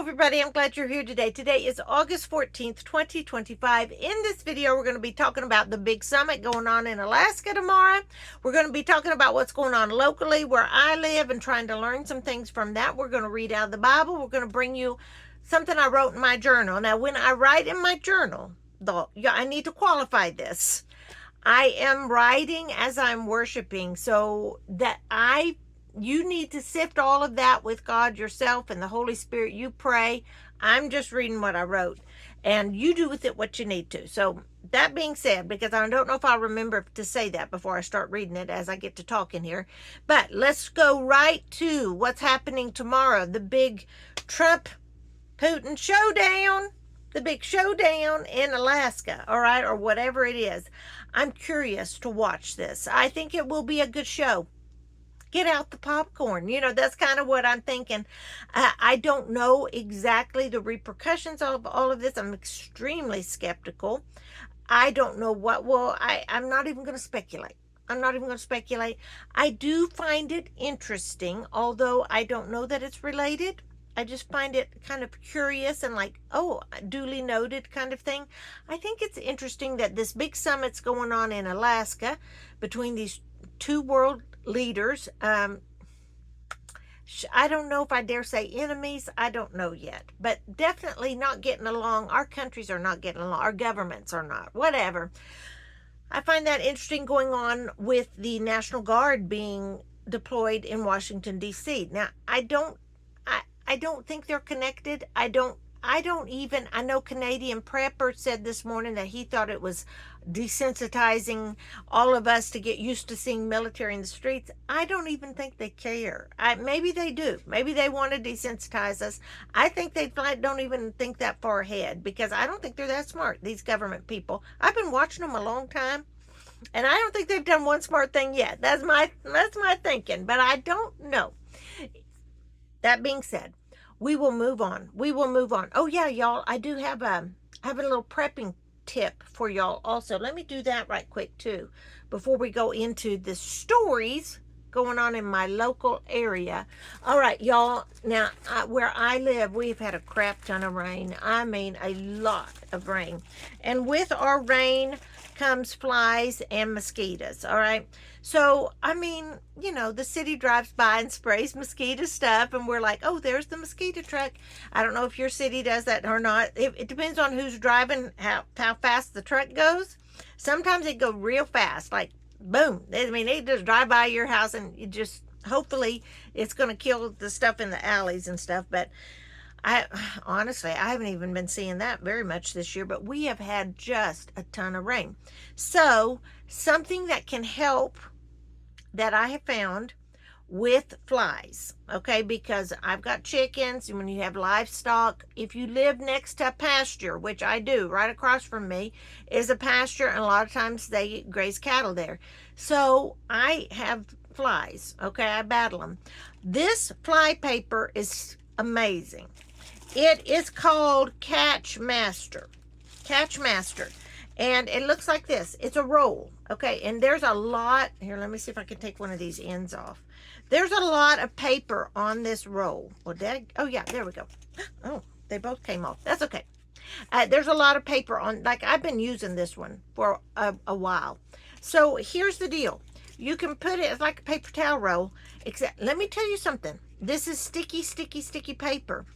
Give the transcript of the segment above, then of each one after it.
everybody, I'm glad you're here today. Today is August 14th, 2025. In this video, we're going to be talking about the big summit going on in Alaska tomorrow. We're going to be talking about what's going on locally where I live and trying to learn some things from that. We're going to read out of the Bible. We're going to bring you something I wrote in my journal. Now, when I write in my journal, though, I need to qualify this. I am writing as I'm worshiping, so that you need to sift all of that with God yourself and the Holy Spirit. You pray. I'm just reading what I wrote, and you do with it what you need to. So that being said, because I don't know if I'll remember to say that before I start reading it as I get to talking here, but let's go right to what's happening tomorrow. The big Trump-Putin showdown. The big showdown in Alaska, all right, or whatever it is. I'm curious to watch this. I think it will be a good show. Get out the popcorn. That's kind of what I'm thinking. I don't know exactly the repercussions of all of this. I'm extremely skeptical. I don't know what will. I'm not even going to speculate. I'm not even going to speculate. I do find it interesting, although I don't know that it's related. I just find it kind of curious and like, oh, duly noted kind of thing. I think it's interesting that this big summit's going on in Alaska between these two world leaders. I don't know if I dare say enemies. I don't know yet, but definitely not getting along. Our countries are not getting along. Our governments are not. Whatever. I find that interesting going on with the National Guard being deployed in Washington, D.C. Now, I don't think they're connected. I know Canadian Prepper said this morning that he thought it was desensitizing all of us to get used to seeing military in the streets. I don't even think they care. Maybe they do. Maybe they want to desensitize us. I think they don't even think that far ahead, because I don't think they're that smart, these government people. I've been watching them a long time, and I don't think they've done one smart thing yet. That's my thinking, but I don't know. That being said, we will move on. Oh yeah, y'all, I do have a little prepping tip for y'all also. Let me do that right quick too before we go into the stories going on in my local area. All right, y'all. Now, where I live, we've had a crap ton of rain. I mean, a lot of rain. And with our rain comes flies and mosquitoes, all right? So, I mean, the city drives by and sprays mosquito stuff, and we're like, oh, there's the mosquito truck. I don't know if your city does that or not. It depends on who's driving, how fast the truck goes. Sometimes it goes real fast, like, boom. I mean, they just drive by your house, and you just, hopefully, it's going to kill the stuff in the alleys and stuff, but honestly, I haven't even been seeing that very much this year, but we have had just a ton of rain. So something that can help that I have found with flies, okay, because I've got chickens, and when you have livestock, if you live next to a pasture, which I do, right across from me is a pasture, and a lot of times they graze cattle there. So I have flies, okay, I battle them. This fly paper is amazing. It is called Catchmaster, and it looks like this. It's a roll, okay, and there's a lot here. Let me see if I can take one of these ends off. There's a lot of paper on this roll. Well, oh yeah, there we go. Oh, they both came off. That's okay. There's a lot of paper on, like, I've been using this one for a while. So here's the deal. You can put it, it's like a paper towel roll, except, let me tell you something. This is sticky paper.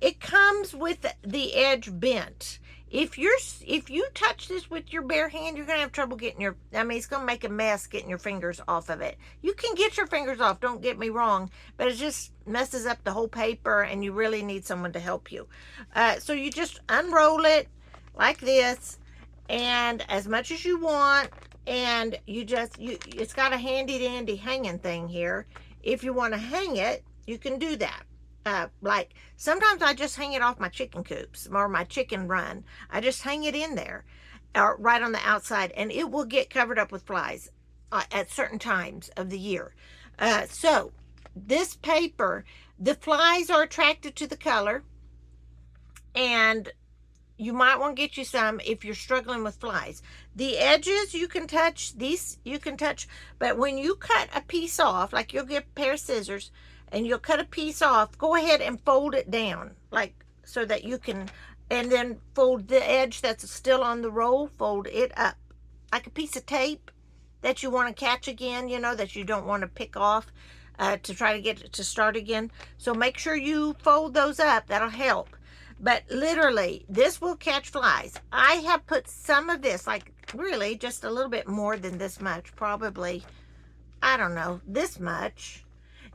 It comes with the edge bent. If you touch this with your bare hand, you're gonna have trouble getting it's gonna make a mess getting your fingers off of it. You can get your fingers off, don't get me wrong, but it just messes up the whole paper, and you really need someone to help you. So you just unroll it like this, and as much as you want, and it's got a handy dandy hanging thing here. If you want to hang it, you can do that. Like sometimes I just hang it off my chicken coops or my chicken run. I just hang it in there, or right on the outside, and it will get covered up with flies at certain times of the year. So this paper, the flies are attracted to the color, and you might want to get you some if you're struggling with flies. The edges you can touch, but when you cut a piece off, like you'll get a pair of scissors, and you'll cut a piece off, go ahead and fold it down, like so that you can, and then fold the edge that's still on the roll, fold it up like a piece of tape that you want to catch again, you know, that you don't want to pick off to try to get it to start again. So make sure you fold those up. That'll help. But literally, this will catch flies. I have put some of this, like really just a little bit more than this much, probably, I don't know, this much,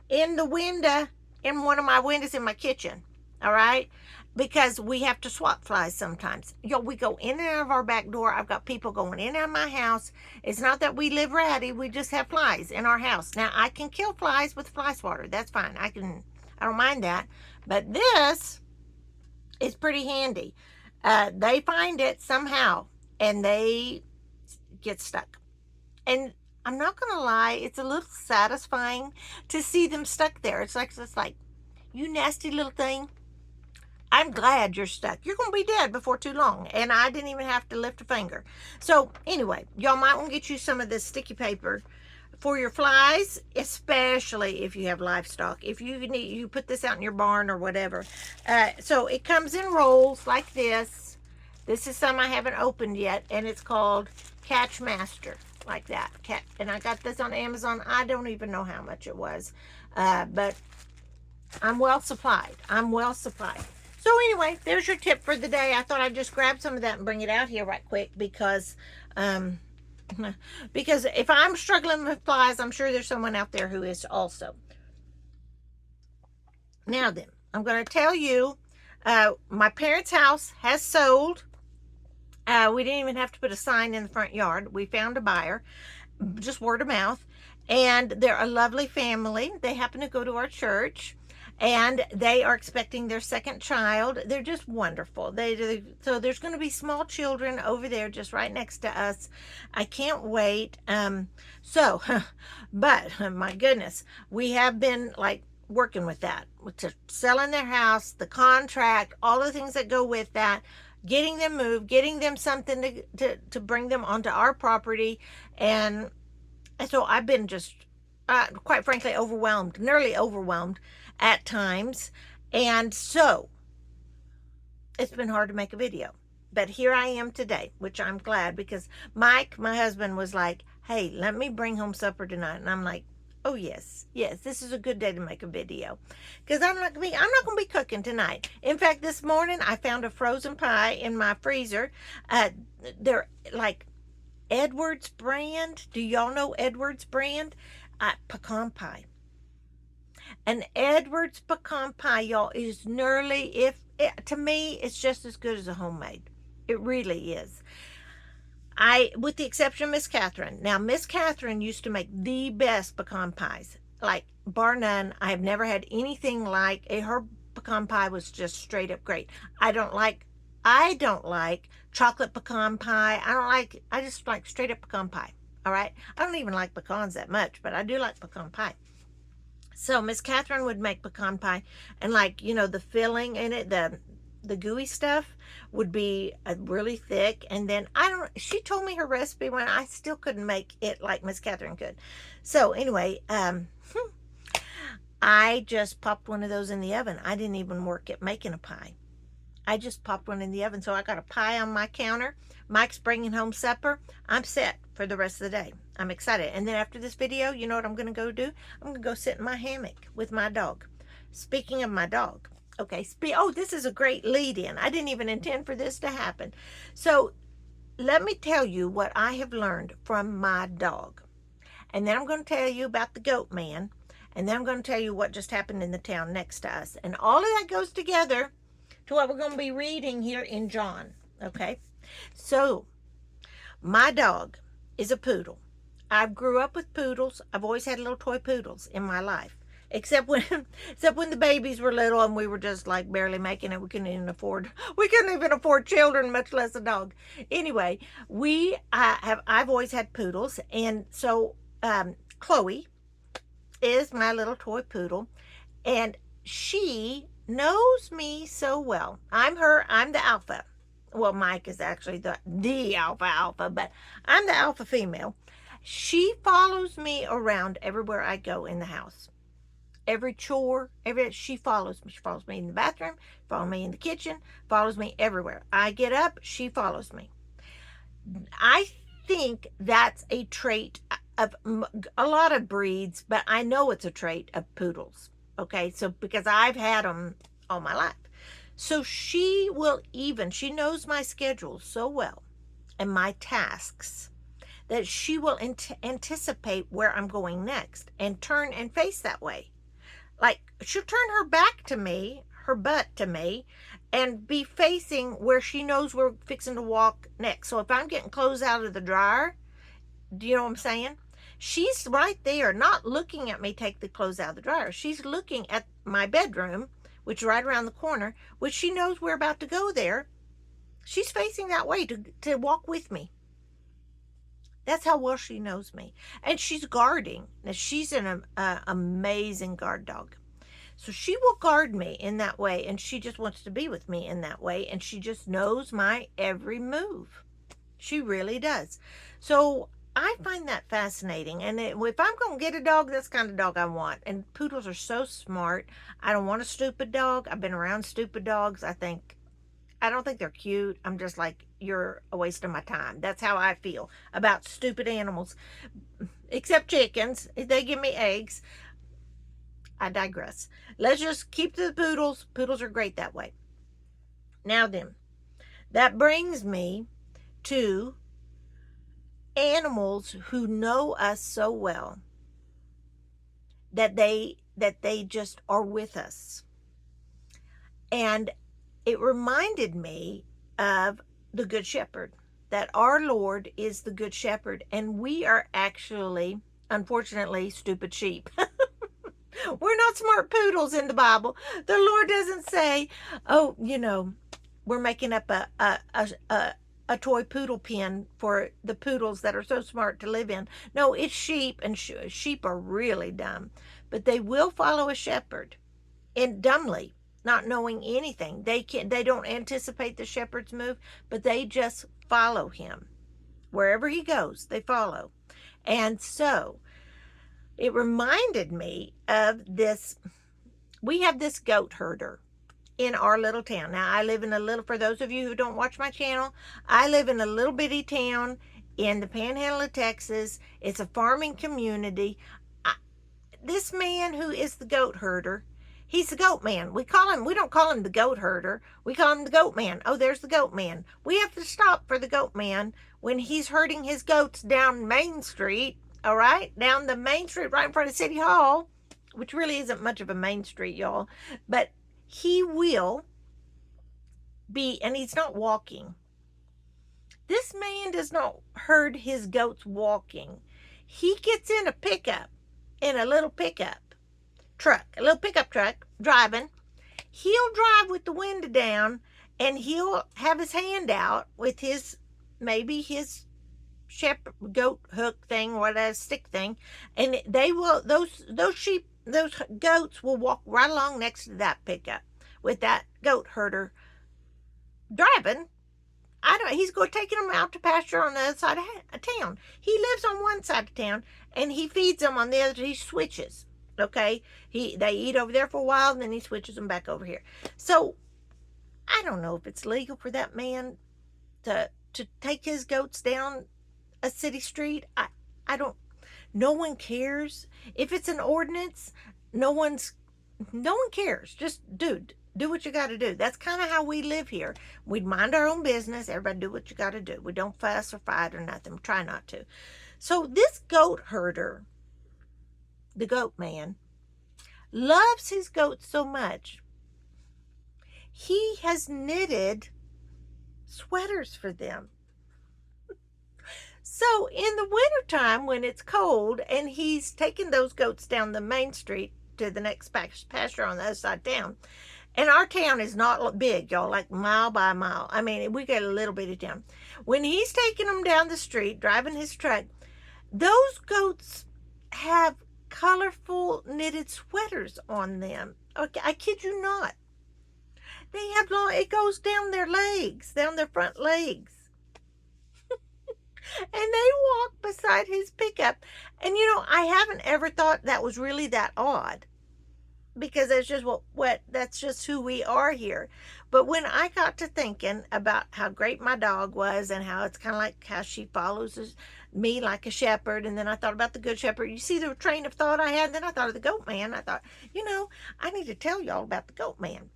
in the window, in one of my windows in my kitchen. All right? Because we have to swat flies sometimes. Yo, we go in and out of our back door. I've got people going in and out of my house. It's not that we live ratty. We just have flies in our house. Now, I can kill flies with fly swatter. That's fine. I don't mind that. But this is pretty handy. They find it somehow, and they get stuck. And I'm not going to lie, it's a little satisfying to see them stuck there. It's like, you nasty little thing. I'm glad you're stuck. You're going to be dead before too long. And I didn't even have to lift a finger. So anyway, y'all might want to get you some of this sticky paper for your flies, especially if you have livestock. If you need, you put this out in your barn or whatever. So it comes in rolls like this. This is some I haven't opened yet, and it's called Catchmaster, like that. And I got this on Amazon. I don't even know how much it was, but I'm well supplied. I'm well supplied. So anyway, there's your tip for the day. I thought I'd just grab some of that and bring it out here right quick because if I'm struggling with flies, I'm sure there's someone out there who is also. Now then, I'm going to tell you, my parents' house has sold. We didn't even have to put a sign in the front yard. We found a buyer, just word of mouth, and they're a lovely family. They happen to go to our church. And they are expecting their second child. They're just wonderful. So there's going to be small children over there just right next to us. I can't wait. But my goodness, we have been like working with that, to selling their house, the contract, all the things that go with that, getting them moved, getting them something to bring them onto our property. And so I've been just, quite frankly, overwhelmed, nearly overwhelmed at times. And so it's been hard to make a video, but here I am today, which I'm glad, because Mike, my husband, was like, hey, let me bring home supper tonight. And I'm like, oh yes, this is a good day to make a video, because I'm not gonna be cooking tonight. In fact, this morning I found a frozen pie in my freezer. They're like Edwards brand. Do y'all know Edwards brand? Pecan pie. An Edwards pecan pie, y'all, is nearly, to me, it's just as good as a homemade. It really is. With the exception of Miss Catherine. Now, Miss Catherine used to make the best pecan pies. Like, bar none. I have never had anything like it. Her pecan pie was just straight up great. I don't like chocolate pecan pie. I just like straight up pecan pie. All right? I don't even like pecans that much, but I do like pecan pie. So Miss Catherine would make pecan pie, and like, you know, the filling in it, the gooey stuff would be really thick. And then she told me her recipe when I still couldn't make it like Miss Catherine could. So anyway, I just popped one of those in the oven. I didn't even work at making a pie. I just popped one in the oven. So I got a pie on my counter. Mike's bringing home supper. I'm set for the rest of the day. I'm excited. And then after this video, you know what I'm going to go do? I'm going to go sit in my hammock with my dog. Speaking of my dog. Okay. This is a great lead in. I didn't even intend for this to happen. So let me tell you what I have learned from my dog. And then I'm going to tell you about the goat man. And then I'm going to tell you what just happened in the town next to us. And all of that goes together to what we're going to be reading here in John. Okay. So my dog is a poodle. I grew up with poodles. I've always had little toy poodles in my life, except when the babies were little and we were just like barely making it. We couldn't even afford children, much less a dog. Anyway, I've always had poodles, and so Chloe is my little toy poodle, and she knows me so well. I'm the alpha. Well, Mike is actually the alpha, but I'm the alpha female. She follows me around everywhere I go in the house. every chore, she follows me. She follows me in the bathroom, follows me in the kitchen, follows me everywhere. I get up, she follows me. I think that's a trait of a lot of breeds, but I know it's a trait of poodles. Okay, so because I've had them all my life. So she knows my schedule so well and my tasks that she will anticipate where I'm going next and turn and face that way. Like, she'll turn her back to me, her butt to me, and be facing where she knows we're fixing to walk next. So if I'm getting clothes out of the dryer, do you know what I'm saying? She's right there, not looking at me take the clothes out of the dryer. She's looking at my bedroom, which is right around the corner, which she knows we're about to go there. She's facing that way to walk with me. That's how well she knows me. And she's guarding. Now, she's an amazing guard dog. So she will guard me in that way, and she just wants to be with me in that way, and she just knows my every move. She really does. So I find that fascinating. And if I'm going to get a dog, that's the kind of dog I want. And poodles are so smart. I don't want a stupid dog. I've been around stupid dogs. I don't think they're cute. I'm just like, you're a waste of my time. That's how I feel about stupid animals. Except chickens. If they give me eggs. I digress. Let's just keep to the poodles. Poodles are great that way. Now then, that brings me to animals who know us so well that they just are with us. And it reminded me of the Good Shepherd, that our Lord is the Good Shepherd, and we are actually, unfortunately, stupid sheep. We're not smart poodles in the Bible. The Lord doesn't say, oh, we're making up a toy poodle pen for the poodles that are so smart to live in. No, it's sheep, and sheep are really dumb. But they will follow a shepherd, and dumbly, not knowing anything. They don't anticipate the shepherd's move, but they just follow him. Wherever he goes, they follow. And so it reminded me of this. We have this goat herder in our little town. Now, I live in for those of you who don't watch my channel, I live in a little bitty town in the panhandle of Texas. It's a farming community. This man who is the goat herder, he's the goat man. We don't call him the goat herder. We call him the goat man. Oh, there's the goat man. We have to stop for the goat man when he's herding his goats down Main Street. All right, down the main street right in front of City Hall, which really isn't much of a main street, y'all. But he will be, and he's not walking. This man does not herd his goats walking. He gets in a little pickup truck, driving. He'll drive with the window down, and he'll have his hand out with maybe his shepherd goat hook thing, or a stick thing, and those goats will walk right along next to that pickup with that goat herder driving. He's going taking them out to pasture on the other side of town. He lives on one side of town, and he feeds them on the other. He switches. Okay, they eat over there for a while, and then he switches them back over here. So I don't know if it's legal for that man to take his goats down a city street. I don't. No one cares if it's an ordinance. No one cares. Just do what you got to do. That's kind of how we live here. We mind our own business. Everybody do what you got to do. We don't fuss or fight or nothing. We try not to. So this goat herder, the goat man, loves his goats so much. He has knitted sweaters for them. So in the wintertime, when it's cold and he's taking those goats down the main street to the next pasture on the other side of town, and our town is not big, y'all, like mile by mile. I mean, we got a little bitty town. When he's taking them down the street, driving his truck, those goats have colorful knitted sweaters on them. Okay, I kid you not. They have it goes down their legs, down their front legs. And they walk beside his pickup. And I haven't ever thought that was really that odd. because that's just what that's just who we are here. But when I got to thinking about how great my dog was and how it's kind of like how she follows me like a shepherd, and then I thought about the good shepherd. You see the train of thought I had. Then I thought of the goat man. I thought, I need to tell y'all about the goat man.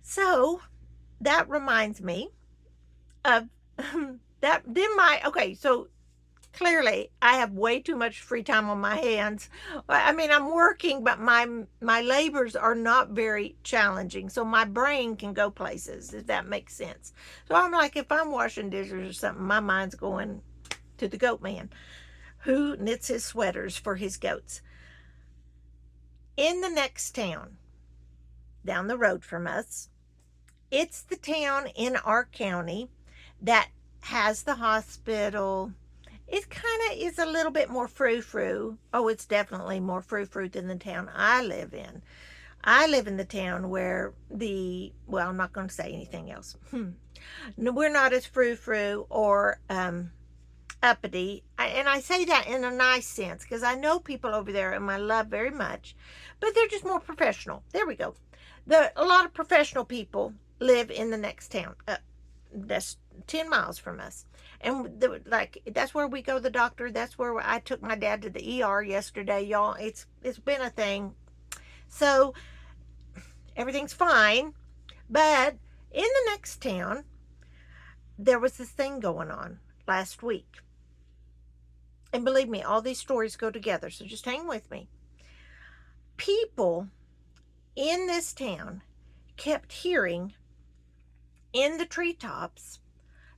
So that reminds me of that. Then okay, so clearly I have way too much free time on my hands. I mean, I'm working, but my labors are not very challenging, so my brain can go places, if that makes sense. So I'm like, if I'm washing dishes or something, my mind's going to the goat man who knits his sweaters for his goats. In the next town down the road from us, it's the town in our county that has the hospital. It kind of is a little bit more frou-frou. Oh, it's definitely more frou-frou than the town I live in. I live in the town where well, I'm not going to say anything else. No, we're not as frou-frou or uppity. And I say that in a nice sense because I know people over there whom I love very much, but they're just more professional. There we go. A lot of professional people live in the next town. That's 10 miles from us. And that's where we go to the doctor. That's where I took my dad to the ER yesterday, y'all. It's been a thing. So everything's fine. But in the next town, there was this thing going on last week. And believe me, all these stories go together. So just hang with me. People in this town kept hearing in the treetops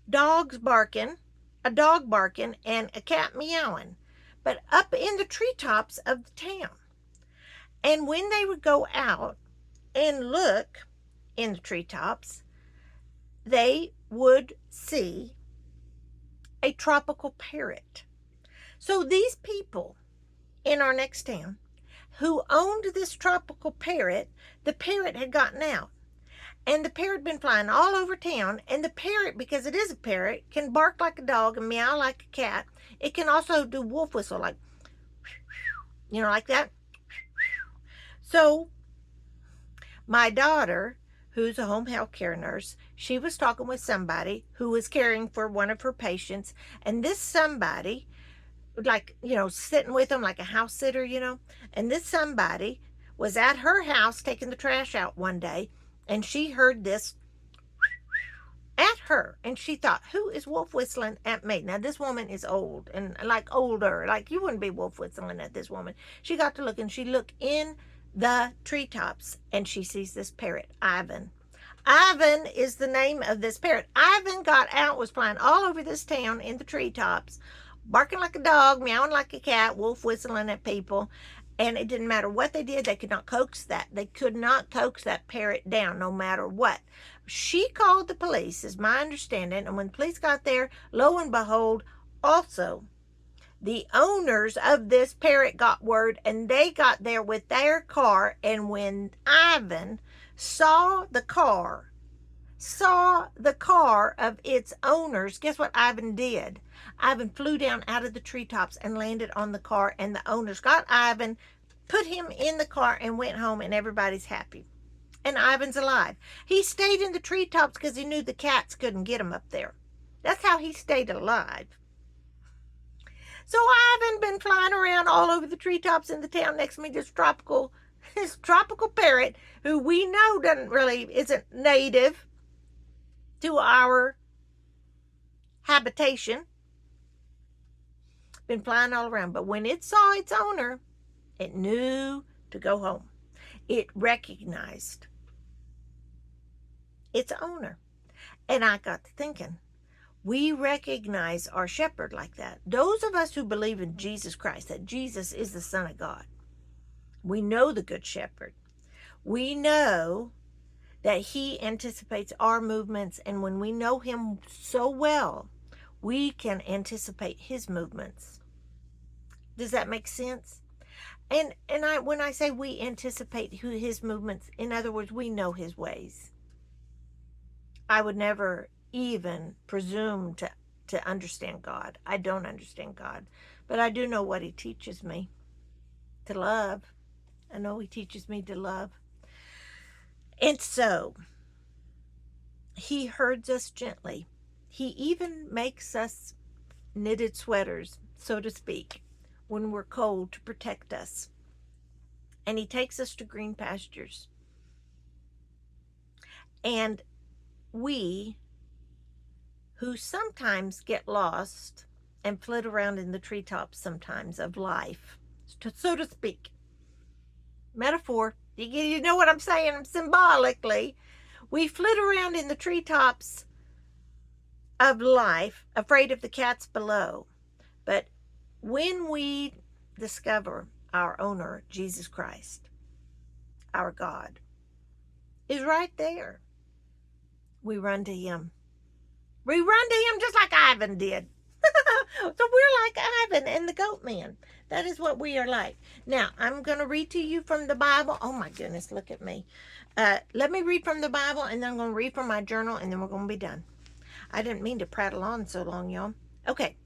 dogs barking, a dog barking, and a cat meowing, but up in the treetops of the town. And when they would go out and look in the treetops, they would see a tropical parrot. So these people in our next town who owned this tropical parrot, the parrot had gotten out. And the parrot had been flying all over town. And the parrot, because it is a parrot, can bark like a dog and meow like a cat. It can also do wolf whistle, like, like that. So my daughter, who's a home health care nurse, she was talking with somebody who was caring for one of her patients. And this somebody, sitting with them like a house sitter, and this somebody was at her house taking the trash out one day. And she heard this at her. And she thought, who is wolf whistling at me? Now, this woman is old and older. Like, you wouldn't be wolf whistling at this woman. She got to look, and she looked in the treetops, and she sees this parrot, Ivan. Ivan is the name of this parrot. Ivan got out, was flying all over this town in the treetops, barking like a dog, meowing like a cat, wolf whistling at people. And it didn't matter what they did. They could not coax that. They could not coax that parrot down no matter what. She called the police, is my understanding. And when the police got there, lo and behold, also, the owners of this parrot got word, and they got there with their car. And when Ivan saw the car of its owners, guess what Ivan did? Ivan flew down out of the treetops and landed on the car, and the owners got Ivan, put him in the car, and went home, and everybody's happy. And Ivan's alive. He stayed in the treetops because he knew the cats couldn't get him up there. That's how he stayed alive. So Ivan been flying around all over the treetops in the town next to me, this tropical parrot, who we know isn't native to our habitation. Been flying all around. But when it saw its owner, it knew to go home. It recognized its owner. And I got to thinking, we recognize our shepherd like that. Those of us who believe in Jesus Christ, that Jesus is the Son of God, we know the Good Shepherd. We know that he anticipates our movements, and when we know him so well, we can anticipate his movements. Does that make sense? And when I say we anticipate his movements, in other words, we know his ways. I would never even presume to understand God. I don't understand God, but I do know what he teaches me to love. I know he teaches me to love. And so he herds us gently. He even makes us knitted sweaters, so to speak, when we're cold to protect us. And he takes us to green pastures. And we, who sometimes get lost and flit around in the treetops sometimes of life, so to speak, metaphor, you know what I'm saying symbolically, we flit around in the treetops of life, afraid of the cats below. But when we discover our owner, Jesus Christ, our God, is right there, we run to him. We run to him just like Ivan did. So we're like Ivan and the goat man. That is what we are like. Now, I'm going to read to you from the Bible. Oh my goodness, look at me. Let me read from the Bible, and then I'm going to read from my journal, and then we're going to be done. I didn't mean to prattle on so long, y'all. Okay,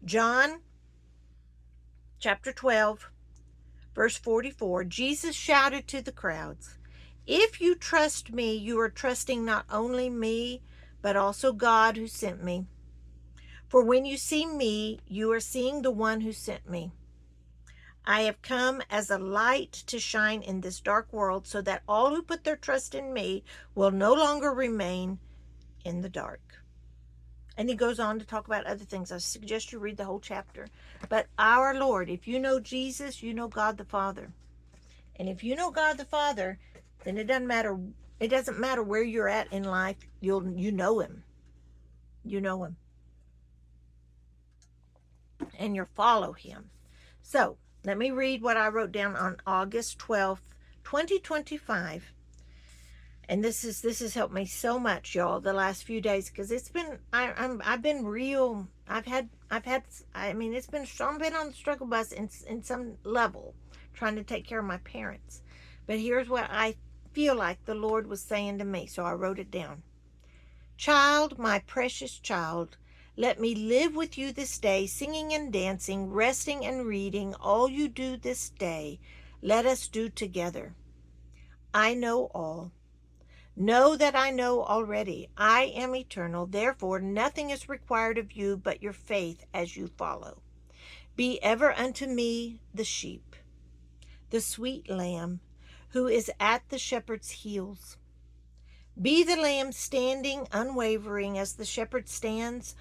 John chapter 12, verse 44. Jesus shouted to the crowds, "If you trust me, you are trusting not only me, but also God who sent me. For when you see me, you are seeing the one who sent me. I have come as a light to shine in this dark world so that all who put their trust in me will no longer remain in the dark." And he goes on to talk about other things. I suggest you read the whole chapter. But our Lord, if you know Jesus, you know God the Father. And if you know God the Father, then it doesn't matter where you're at in life, you know him. You know him. And you'll follow him. So let me read what I wrote down on August 12th, 2025. And this has helped me so much, y'all, the last few days, because it's been I've been real. I mean, it's been I've been on the struggle bus in some level, trying to take care of my parents. But here's what I feel like the Lord was saying to me, so I wrote it down. "Child, my precious child, let me live with you this day, singing and dancing, resting and reading. All you do this day, let us do together. I know all. Know that I know already. I am eternal. Therefore, nothing is required of you but your faith as you follow. Be ever unto me the sheep, the sweet lamb, who is at the shepherd's heels. Be the lamb standing unwavering as the shepherd stands,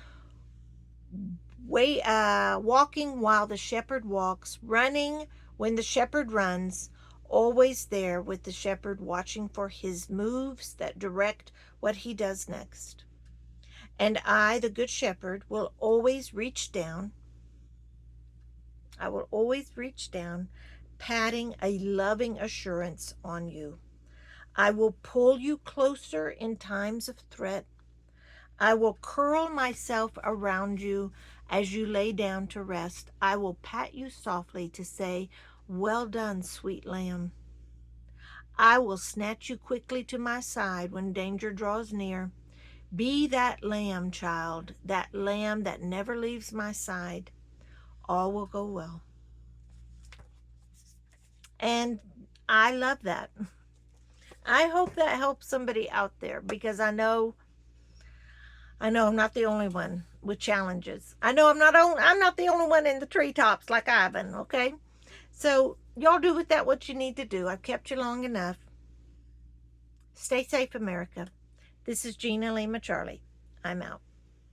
walking while the shepherd walks, running when the shepherd runs, always there with the shepherd watching for his moves that direct what he does next. And I, the good shepherd, will always reach down. I will always reach down, patting a loving assurance on you. I will pull you closer in times of threat. I will curl myself around you as you lay down to rest. I will pat you softly to say, 'Well done, sweet lamb.' I will snatch you quickly to my side when danger draws near. Be that lamb, child, that lamb that never leaves my side. All will go well." And I love that. I hope that helps somebody out there, because I know I'm not the only one with challenges. I know I'm not the only one in the treetops like Ivan, okay? So y'all do with that what you need to do. I've kept you long enough. Stay safe, America. This is Gina Lima Charlie. I'm out.